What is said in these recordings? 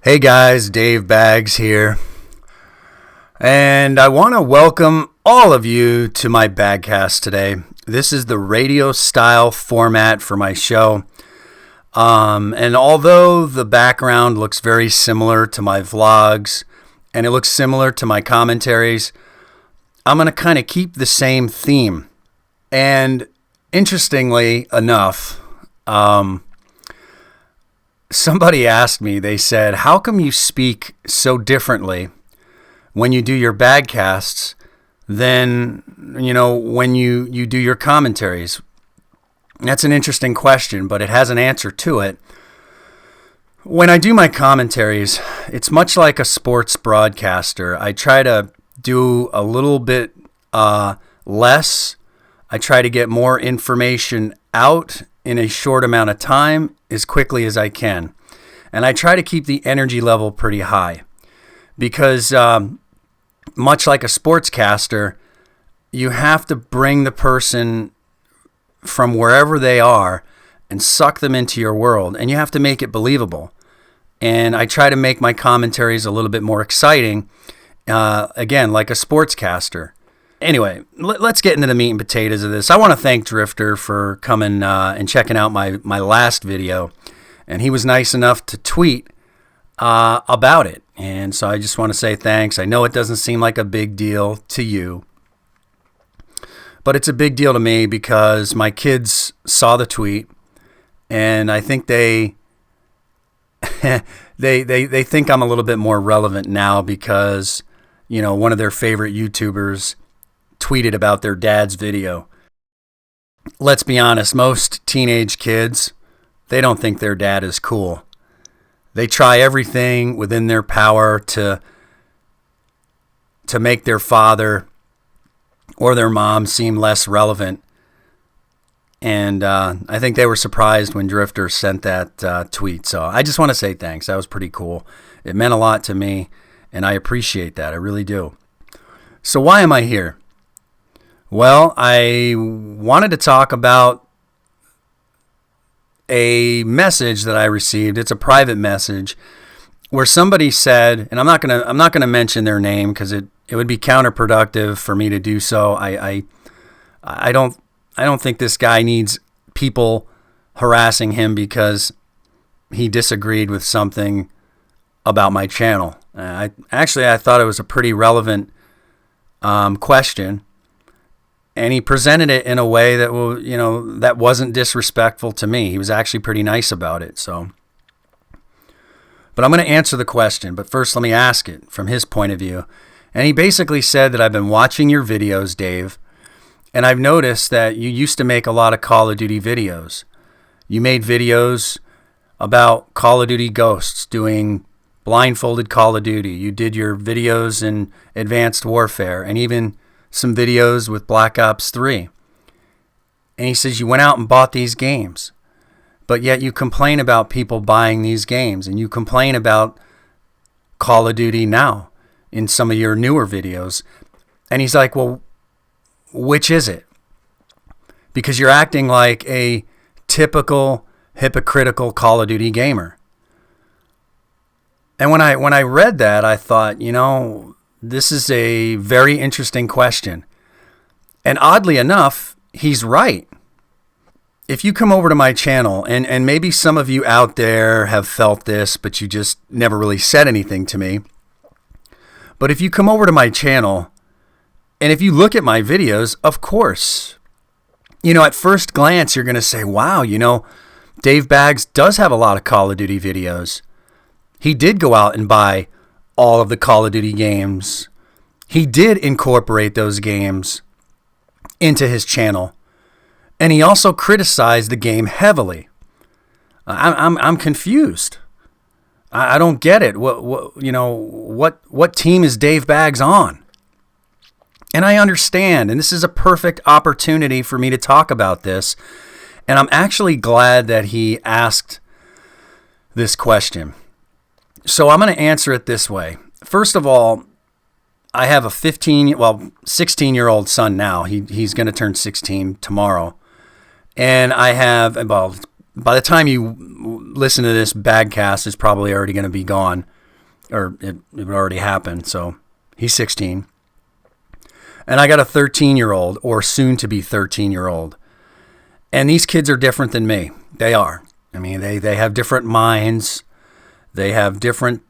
Hey guys, Dave Baggs here, and I want to welcome all of you to my Bagcast today. This is the radio style format for my show, and although the background looks very similar to my vlogs, and it looks similar to my commentaries, I'm going to kind of keep the same theme. And interestingly enough, somebody asked me, they said, how come you speak so differently when you do your Bagcasts than, when you do your commentaries? That's an interesting question, but it has an answer to it. When I do my commentaries, it's much like a sports broadcaster. I try to do a little bit less. I try to get more information out in a short amount of time as quickly as I can. And I try to keep the energy level pretty high because much like a sportscaster, you have to bring the person from wherever they are and suck them into your world, and you have to make it believable. And I try to make my commentaries a little bit more exciting, again, like a sportscaster. Anyway, let's get into the meat and potatoes of this. I want to thank Drifter for coming and checking out my last video. And he was nice enough to tweet about it. And so I just want to say thanks. I know it doesn't seem like a big deal to you, but it's a big deal to me because my kids saw the tweet. And I think they think I'm a little bit more relevant now because, one of their favorite YouTubers tweeted about their dad's video. Let's be honest, most teenage kids, they don't think their dad is cool. They try everything within their power to make their father or their mom seem less relevant. And I think they were surprised when Drifter sent that tweet. So I just want to say thanks. That was pretty cool. It meant a lot to me, and I appreciate that. I really do. So why am I here? Well, I wanted to talk about a message that I received. It's a private message where somebody said, and I'm not gonna mention their name because it would be counterproductive for me to do so. I don't think this guy needs people harassing him because he disagreed with something about my channel. I thought it was a pretty relevant question. And he presented it in a way that that wasn't disrespectful to me. He was actually pretty nice about it. So, but I'm going to answer the question. But first, let me ask it from his point of view. And he basically said that I've been watching your videos, Dave, and I've noticed that you used to make a lot of Call of Duty videos. You made videos about Call of Duty Ghosts, doing blindfolded Call of Duty. You did your videos in Advanced Warfare, and even some videos with Black Ops 3. And he says you went out and bought these games, but yet you complain about people buying these games, and you complain about Call of Duty now in some of your newer videos. And he's like, well, which is it? Because you're acting like a typical hypocritical Call of Duty gamer. And when I read that, I thought, this is a very interesting question. And oddly enough, he's right. If you come over to my channel, and maybe some of you out there have felt this, but you just never really said anything to me. But if you come over to my channel, and if you look at my videos, of course, at first glance, you're going to say, wow, Dave Baggs does have a lot of Call of Duty videos. He did go out and buy all of the Call of Duty games. He did incorporate those games into his channel, and he also criticized the game heavily. I'm confused. I don't get it. What team is Dave Baggs on? And I understand, and this is a perfect opportunity for me to talk about this. And I'm actually glad that he asked this question. So I'm going to answer it this way. First of all, I have a 16-year-old son now. He's going to turn 16 tomorrow. And I have, by the time you listen to this, Bagcast is probably already going to be gone. or it already happened. So he's 16. And I got a 13-year-old, or soon to be 13-year-old. And these kids are different than me. They are. I mean, they have different minds. They have different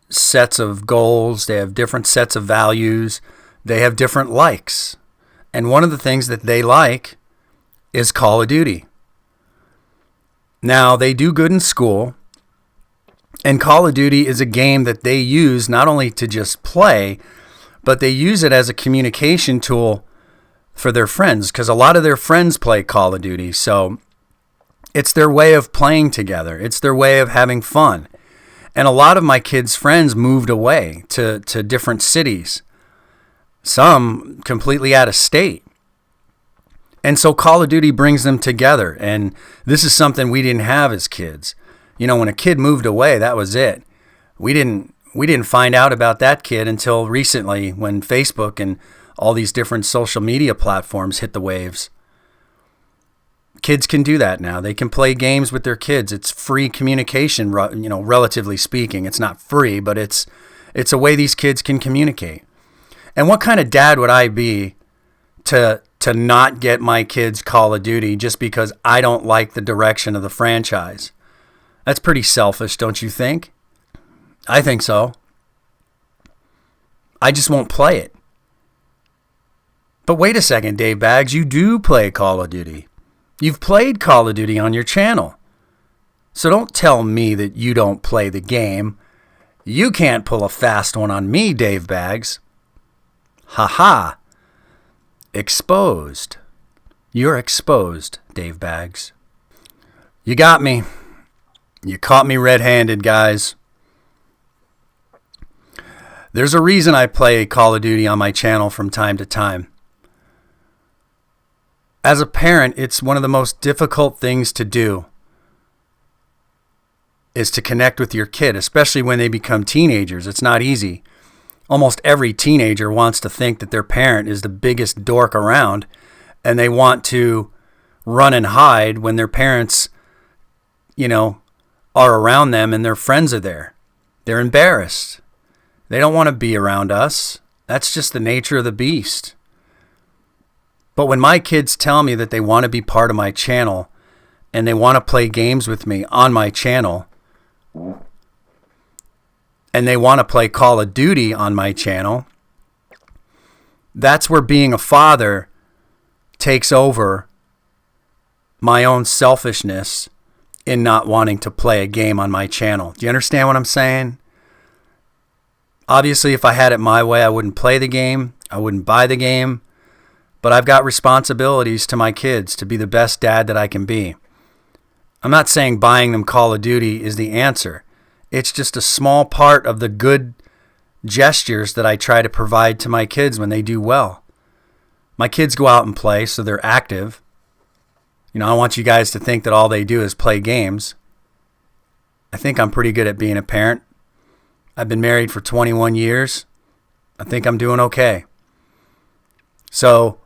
sets of goals. They have different sets of values. They have different likes. And one of the things that they like is Call of Duty. Now, they do good in school. And Call of Duty is a game that they use not only to just play, but they use it as a communication tool for their friends, because a lot of their friends play Call of Duty. So it's their way of playing together. It's their way of having fun. And a lot of my kids' friends moved away to different cities, some completely out of state. And so Call of Duty brings them together. And this is something we didn't have as kids. You know, when a kid moved away, that was it. We didn't find out about that kid until recently, when Facebook and all these different social media platforms hit the waves. Kids can do that now. They can play games with their kids. It's free communication, you know, relatively speaking. It's not free, but it's a way these kids can communicate. And what kind of dad would I be to not get my kids Call of Duty just because I don't like the direction of the franchise? That's pretty selfish, don't you think? I think so. I just won't play it. But wait a second, Dave Baggs, you do play Call of Duty. You've played Call of Duty on your channel. So don't tell me that you don't play the game. You can't pull a fast one on me, Dave Baggs. Ha-ha. Exposed. You're exposed, Dave Baggs. You got me. You caught me red-handed, guys. There's a reason I play Call of Duty on my channel from time to time. As a parent, it's one of the most difficult things to do, is to connect with your kid, especially when they become teenagers. It's not easy. Almost every teenager wants to think that their parent is the biggest dork around, and they want to run and hide when their parents, you know, are around them and their friends are there. They're embarrassed. They don't want to be around us. That's just the nature of the beast. But when my kids tell me that they want to be part of my channel and they want to play games with me on my channel, and they want to play Call of Duty on my channel, that's where being a father takes over my own selfishness in not wanting to play a game on my channel. Do you understand what I'm saying? Obviously, if I had it my way, I wouldn't play the game. I wouldn't buy the game. But I've got responsibilities to my kids to be the best dad that I can be. I'm not saying buying them Call of Duty is the answer. It's just a small part of the good gestures that I try to provide to my kids when they do well. My kids go out and play, so they're active. You know, I want you guys to think that all they do is play games. I think I'm pretty good at being a parent. I've been married for 21 years. I think I'm doing okay. So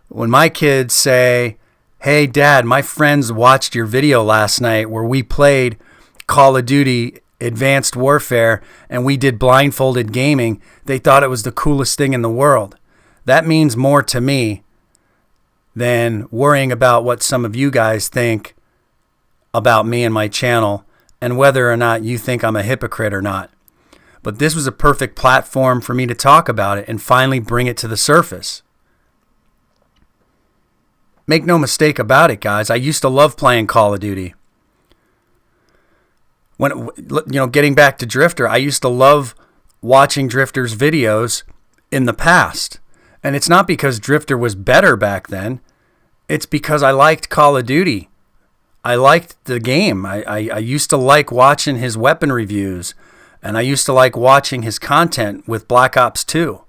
when my kids say, "Hey, Dad, my friends watched your video last night where we played Call of Duty Advanced Warfare and we did blindfolded gaming," they thought it was the coolest thing in the world. That means more to me than worrying about what some of you guys think about me and my channel and whether or not you think I'm a hypocrite or not. But this was a perfect platform for me to talk about it and finally bring it to the surface. Make no mistake about it, guys. I used to love playing Call of Duty. Getting back to Drifter, I used to love watching Drifter's videos in the past. And it's not because Drifter was better back then. It's because I liked Call of Duty. I liked the game. I used to like watching his weapon reviews. And I used to like watching his content with Black Ops 2.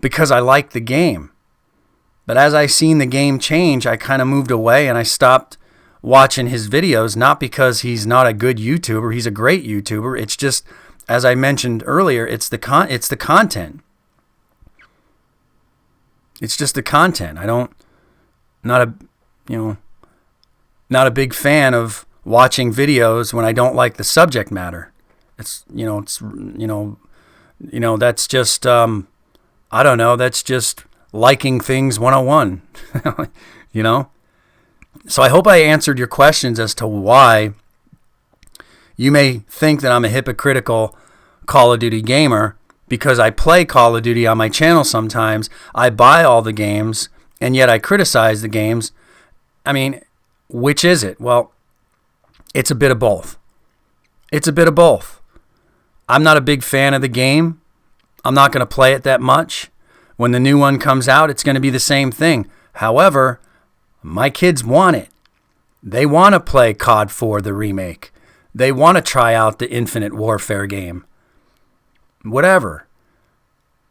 Because I liked the game. But as I seen the game change, I kind of moved away and I stopped watching his videos, not because he's not a good YouTuber. He's a great YouTuber. It's just, as I mentioned earlier, it's the content. It's just the content. Not a big fan of watching videos when I don't like the subject matter, That's just, I don't know, that's just liking things 101, So I hope I answered your questions as to why you may think that I'm a hypocritical Call of Duty gamer because I play Call of Duty on my channel sometimes. I buy all the games, and yet I criticize the games. I mean, which is it? Well, it's a bit of both. It's a bit of both. I'm not a big fan of the game. I'm not going to play it that much. When the new one comes out, it's going to be the same thing. However, my kids want it. They want to play COD 4, the remake. They want to try out the Infinite Warfare game. Whatever.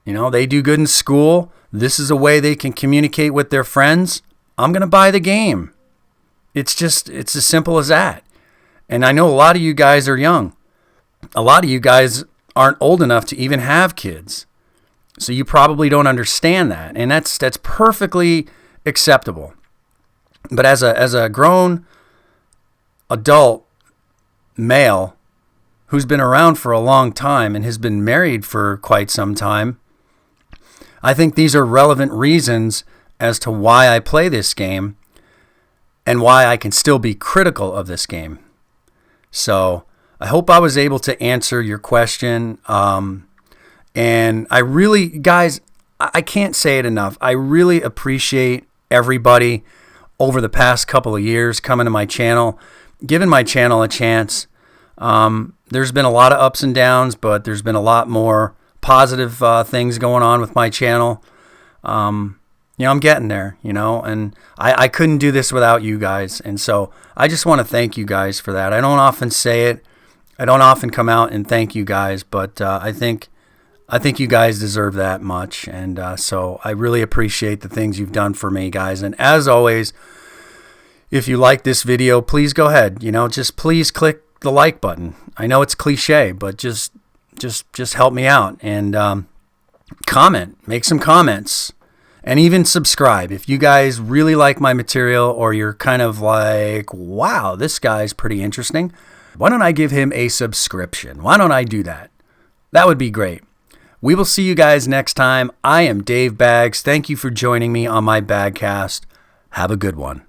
They do good in school. This is a way they can communicate with their friends. I'm going to buy the game. It's as simple as that. And I know a lot of you guys are young. A lot of you guys aren't old enough to even have kids. So you probably don't understand that. And that's perfectly acceptable. But as a grown adult male who's been around for a long time and has been married for quite some time, I think these are relevant reasons as to why I play this game and why I can still be critical of this game. So I hope I was able to answer your question. And I really, guys, I can't say it enough. I really appreciate everybody over the past couple of years coming to my channel, giving my channel a chance. There's been a lot of ups and downs, but there's been a lot more positive things going on with my channel. I'm getting there, and I couldn't do this without you guys. And so I just want to thank you guys for that. I don't often say it. I don't often come out and thank you guys, but I think you guys deserve that much. And so I really appreciate the things you've done for me, guys. And as always, if you like this video, please go ahead, just please click the like button. I know it's cliche, but just help me out and comment, make some comments, and even subscribe. If you guys really like my material, or you're kind of like, wow, this guy's pretty interesting, why don't I give him a subscription? Why don't I do that? That would be great. We will see you guys next time. I am Dave Baggs. Thank you for joining me on my Bagcast. Have a good one.